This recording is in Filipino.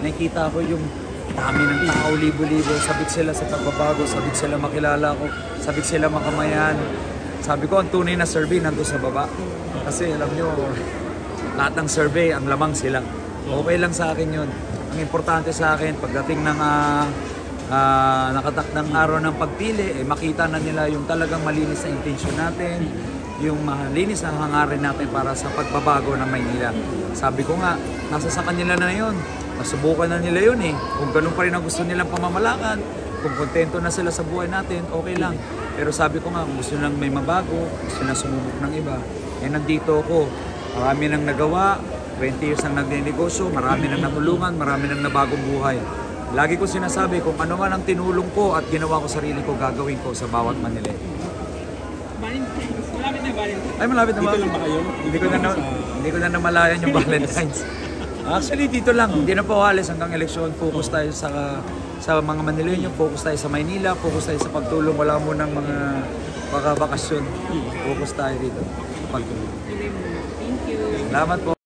nakikita ko yung dami ng tao, libo-libo, sabik sila sa pagbabago, sabik sila makilala ko, sabik sila makamayan. Sabi ko, ang tunay na survey nandun sa baba. Kasi alam nyo, lahat ng survey, ang lamang sila. Okay lang sa akin yun. Ang importante sa akin, pagdating ng nakatakdang araw ng pagpili, makita na nila yung talagang malinis na intensyon natin, yung malinis na hangarin natin para sa pagbabago ng Maynila. Sabi ko nga, nasa sa kanila na yun. Nasubukan na nila yun eh. Kung ganun pa rin ang gusto nilang pamamalakan, kung kontento na sila sa buhay natin, okay lang. Pero sabi ko nga, kung gusto nilang may mabago, gusto nilang sumubok ng iba, nandito ako. Marami nang nagawa, 20 years nang nagnenegosyo, marami nang natulungan, marami nang nabagong buhay. Lagi ko sinasabi, kung ano man ang tinulong ko at ginawa ko sarili ko, gagawin ko sa bawat Manila. Valentine's. Malapit na Valentine's. Ay, malapit na ba? Dito lang ba kayo? Hindi ko na namalayan yung Valentine's. Actually, dito lang. Hindi na po alis hanggang eleksyon. Focus tayo sa mga Manileño, focus tayo sa Maynila, focus tayo sa pagtulong. Wala mo ng mga bakasyon. Focus tayo dito. Pagtulong. Thank you. Salamat po.